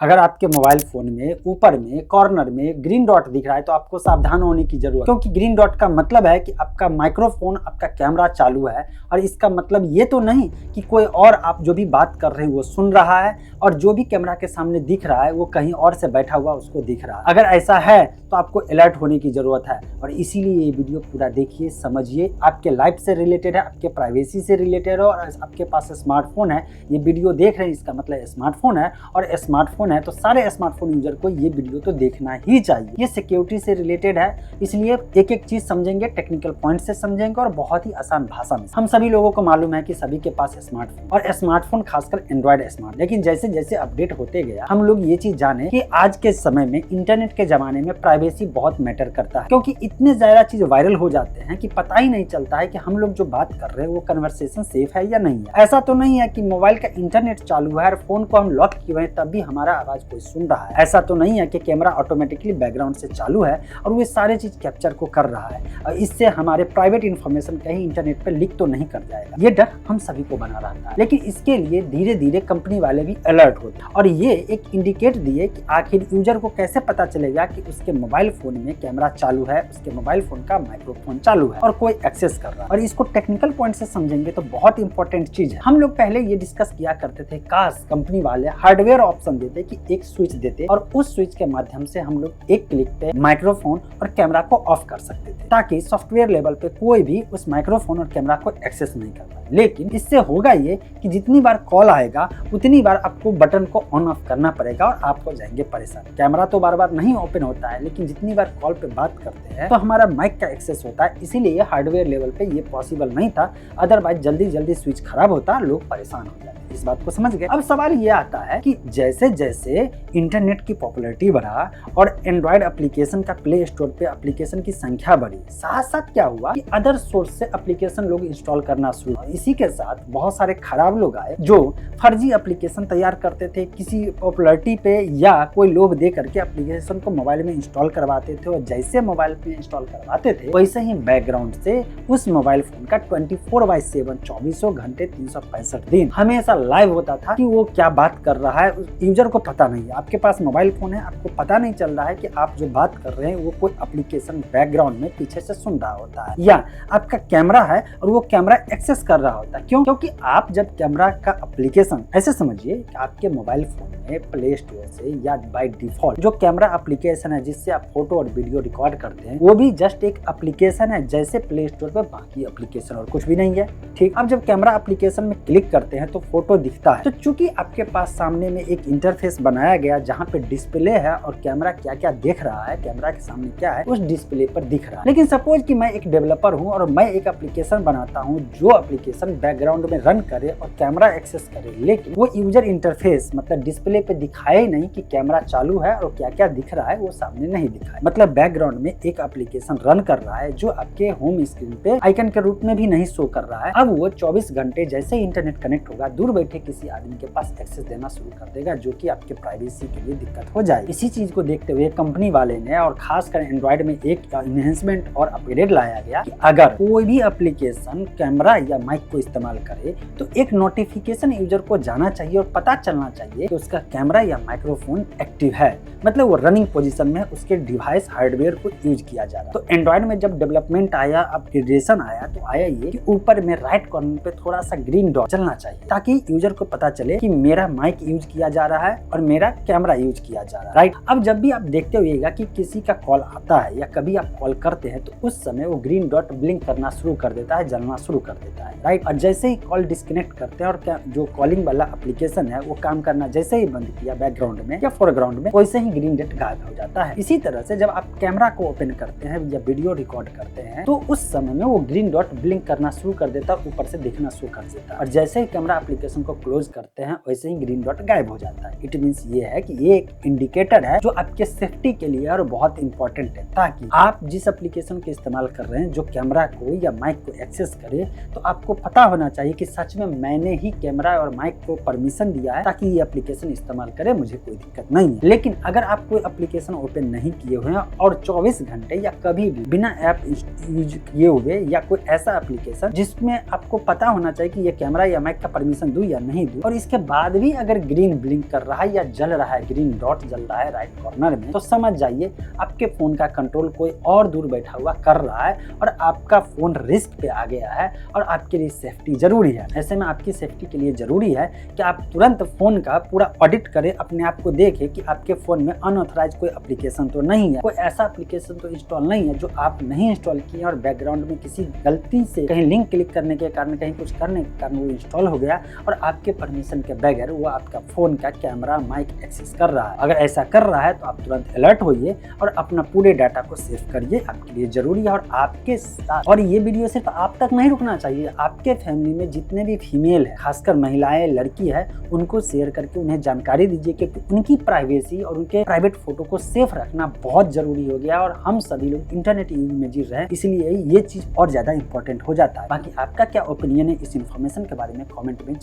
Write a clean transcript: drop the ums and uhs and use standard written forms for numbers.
अगर आपके mobile phone में ऊपर में कॉर्नर में ग्रीन डॉट दिख रहा है तो आपको सावधान होने की जरूरत है, क्योंकि ग्रीन डॉट का मतलब है कि आपका माइक्रोफोन, आपका कैमरा चालू है। और इसका मतलब ये तो नहीं कि कोई और आप जो भी बात कर रहे हैं वो सुन रहा है और जो भी कैमरा के सामने दिख रहा है वो कहीं और से बैठा हुआ उसको दिख रहा है। अगर ऐसा है तो आपको अलर्ट होने की जरूरत है और इसीलिए ये वीडियो पूरा देखिए, समझिए। आपके लाइफ से रिलेटेड है, आपके प्राइवेसी से रिलेटेड है और आपके पास स्मार्टफोन है, ये वीडियो देख रहे हैं, इसका मतलब स्मार्टफोन है। और स्मार्टफोन है तो सारे स्मार्टफोन यूजर को ये वीडियो तो देखना ही चाहिए। ये सिक्योरिटी से रिलेटेड है, इसलिए एक एक चीज समझेंगे, टेक्निकल पॉइंट से समझेंगे और बहुत ही आसान भाषा में। हम सभी लोगों को मालूम है कि सभी के पास स्मार्टफोन और स्मार्टफोन खासकर एंड्रॉइड स्मार्ट, लेकिन जैसे जैसे अपडेट होते गया हम लोग ये चीज जाने कि आज के समय में इंटरनेट के जमाने में प्राइवेसी बहुत मैटर करता है, क्योंकि इतने ज्यादा चीज वायरल हो जाते हैं कि पता ही नहीं चलता है कि हम लोग जो बात कर रहे हैं वो कन्वर्सेशन सेफ है या नहीं है। ऐसा तो नहीं है कि मोबाइल का इंटरनेट चालू है और फोन को हम लॉक किए हुए हैं तब भी हमारा आवाज कोई सुन रहा है। ऐसा तो नहीं है कि कैमरा ऑटोमेटिकली बैकग्राउंड से चालू है और वो सारे चीज कैप्चर को कर रहा है और इससे हमारे प्राइवेट इंफॉर्मेशन कहीं इंटरनेट पर लीक तो नहीं कर जाएगा। ये डर हम सभी को बना रहता है, लेकिन इसके लिए धीरे धीरे कंपनी वाले भी अलर्ट होते हैं और ये एक इंडिकेट दिए कि आखिर यूजर को कैसे पता चलेगा कि उसके मोबाइल फोन में कैमरा चालू है, उसके मोबाइल फोन का माइक्रोफोन चालू है और कोई एक्सेस कर रहा है। और इसको टेक्निकल पॉइंट से समझेंगे तो बहुत इंपॉर्टेंट चीज है। हम लोग पहले ये डिस्कस किया करते थे, काश कंपनी वाले हार्डवेयर ऑप्शन देते कि एक स्विच देते और उस स्विच के माध्यम से हम लोग एक क्लिक पे माइक्रोफोन और कैमरा को ऑफ कर सकते थे, ताकि सॉफ्टवेयर लेवल पे कोई भी उस माइक्रोफोन और कैमरा को एक्सेस नहीं कर पाए। लेकिन इससे होगा ये कि जितनी बार कॉल आएगा उतनी बार आपको बटन को ऑन ऑफ करना पड़ेगा और आप हो जाएंगे परेशान। कैमरा तो बार बार नहीं ओपन होता है, लेकिन जितनी बार कॉल पे बात करते हैं तो हमारा माइक का एक्सेस होता है, इसीलिए हार्डवेयर लेवल पे ये पॉसिबल नहीं था। अदरवाइज जल्दी जल्दी स्विच खराब होता, लोग परेशान हो जाते। इस बात को समझ गए। अब सवाल ये आता है कि जैसे जैसे इंटरनेट की पॉपुलैरिटी बढ़ा और एंड्रॉइड एप्लीकेशन का प्ले स्टोर पे एप्लीकेशन की संख्या बढ़ी, साथ साथ क्या हुआ कि अदर सोर्स से एप्लीकेशन लोग इंस्टॉल करना शुरू हुआ। इसी के साथ बहुत सारे खराब लोग आए जो फर्जी एप्लीकेशन तैयार करते थे, किसी पॉपुलैरिटी पे या कोई लोभ दे करके एप्लीकेशन को मोबाइल में इंस्टॉल करवाते थे और जैसे मोबाइल में इंस्टॉल करवाते थे वैसे ही बैकग्राउंड से उस मोबाइल फोन का 24/7 24 घंटे 365 दिन हमेशा लाइव होता था कि वो क्या बात कर रहा है, यूजर को पता नहीं है। आपके पास मोबाइल फोन है, आपको पता नहीं चल रहा है कि आप जो बात कर रहे हैं वो कोई एप्लीकेशन बैकग्राउंड में पीछे से सुन रहा होता है, या आपका कैमरा है और वो कैमरा एक्सेस कर रहा होता है। क्यों? क्योंकि आप जब कैमरा का एप्लीकेशन, ऐसे समझिए कि आपके मोबाइल फोन में प्ले स्टोर से या बाय डिफॉल्ट जो कैमरा एप्लीकेशन है जिससे आप फोटो और वीडियो रिकॉर्ड करते हैं वो भी जस्ट एक एप्लीकेशन है जैसे प्ले स्टोर पे बाकी एप्लीकेशन, और कुछ भी नहीं है। ठीक, अब जब कैमरा एप्लीकेशन में क्लिक करते हैं तो फोटो दिखता है, तो चूंकि आपके पास सामने में एक इंटरफेस बनाया गया जहाँ पे डिस्प्ले है और कैमरा क्या क्या देख रहा है, कैमरा के सामने क्या है उस डिस्प्ले पर दिख रहा है। लेकिन सपोज कि मैं एक डेवलपर हूँ और मैं एक एप्लीकेशन बनाता हूँ जो एप्लीकेशन बैकग्राउंड में रन करे और कैमरा एक्सेस करे, लेकिन वो यूजर इंटरफेस मतलब डिस्प्ले पे दिखाए नहीं कि कैमरा चालू है और क्या क्या दिख रहा है वो सामने नहीं दिखाए। मतलब बैकग्राउंड में एक एप्लीकेशन रन कर रहा है जो आपके होम स्क्रीन पे आइकन के रूप में भी नहीं शो कर रहा है। अब वो 24 घंटे जैसे इंटरनेट कनेक्ट होगा दूर बैठे किसी आदमी के पास एक्सेस देना शुरू कर देगा, जो कि आपके प्राइवेसी के लिए दिक्कत हो जाए। इसी चीज को देखते हुए कंपनी वाले ने और खासकर एंड्रॉइड में एक इनहेंसमेंट और अपग्रेड लाया गया कि अगर कोई भी एप्लीकेशन कैमरा या माइक को इस्तेमाल करे तो एक नोटिफिकेशन यूजर को जाना चाहिए और पता चलना चाहिए कि उसका कैमरा या माइक्रोफोन एक्टिव है, मतलब वो रनिंग पोजीशन में उसके डिवाइस हार्डवेयर को यूज किया जा रहा है। तो एंड्रॉइड में जब डेवलपमेंट आया, अपग्रेडेशन आया, तो आया ये कि ऊपर में राइट कॉर्नर पे थोड़ा सा ग्रीन डॉट चलना चाहिए ताकि यूजर को पता चले कि मेरा माइक यूज किया जा रहा है और मेरा कैमरा यूज किया जा रहा है। राइट, अब जब भी आप देखते होइएगा कि किसी का कॉल आता है या कभी आप कॉल करते हैं तो उस समय वो ग्रीन डॉट ब्लिंक करना शुरू कर देता है, जलना शुरू कर देता है। राइट, और जैसे ही कॉल डिस्कनेक्ट करते हैं और जो कॉलिंग वाला एप्लीकेशन है वो काम करना जैसे ही बंद किया बैकग्राउंड में या फोरग्राउंड में, वैसे ही ग्रीन डॉट गायब हो जाता है। इसी तरह से जब आप कैमरा को ओपन करते हैं या वीडियो रिकॉर्ड करते हैं तो उस समय में वो ग्रीन डॉट ब्लिंक करना शुरू कर देता है, ऊपर से दिखना शुरू कर देता है, और जैसे ही कैमरा एप्लीकेशन को क्लोज करते हैं वैसे ही ग्रीन डॉट गायब हो जाता है। इट मींस ये है कि ये एक इंडिकेटर है जो आपके सेफ्टी के लिए और बहुत इंपॉर्टेंट है, ताकि आप जिस एप्लीकेशन के इस्तेमाल कर रहे हैं जो कैमरा को या माइक को एक्सेस करे तो आपको पता होना चाहिए कि सच में मैंने ही कैमरा और माइक को परमिशन दिया है ताकि ये एप्लीकेशन इस्तेमाल करे, मुझे कोई दिक्कत नहीं है। लेकिन अगर आप कोई एप्लीकेशन ओपन नहीं किए हुए हैं और 24 घंटे या कभी भी बिना ऐप यूज किए हुए या कोई ऐसा एप्लीकेशन जिसमें आपको पता होना चाहिए कि ये कैमरा या माइक का परमिशन दूं या नहीं दूं, और इसके बाद भी अगर ग्रीन ब्लिंक कर रहा है या जल रहा है, ग्रीन डॉट जल रहा है राइट कॉर्नर में, तो समझ जाइए आपके फोन का कंट्रोल कोई और दूर बैठा हुआ कर रहा है और आपका फोन रिस्क पे आ गया है और आपके लिए सेफ्टी जरूरी है। ऐसे में आपकी सेफ्टी के लिए जरूरी है कि आप तुरंत फोन का पूरा ऑडिट करें, अपने आप को देखें कि आपके फोन में अनऑथराइज कोई एप्लीकेशन तो नहीं है, कोई ऐसा एप्लीकेशन तो इंस्टॉल नहीं है जो आप नहीं इंस्टॉल किए और बैकग्राउंड में किसी गलती से कहीं लिंक क्लिक करने के कारण, कहीं कुछ करने के कारण वो इंस्टॉल हो गया और आपके परमिशन के बगैर वो आपका फोन का कैमरा माइक एक्सेस कर रहा है। अगर ऐसा कर रहा है तो आप तुरंत अलर्ट होइए और अपना पूरे डाटा को सेव करिए, आपके लिए जरूरी है। और आपके साथ, और ये वीडियो सिर्फ आप तक नहीं रुकना चाहिए, आपके फैमिली में जितने भी फीमेल है, खासकर महिलाएं, लड़की है, उनको शेयर करके उन्हें जानकारी दीजिए क्योंकि उनकी प्राइवेसी और उनके प्राइवेट फोटो को सेफ रखना बहुत जरूरी हो गया और हम सभी लोग इंटरनेट युग में जी रहे हैं, इसलिए ये चीज और ज्यादा इंपॉर्टेंट हो जाता है। बाकी आपका क्या ओपिनियन है इस इन्फॉर्मेशन के बारे में कमेंट में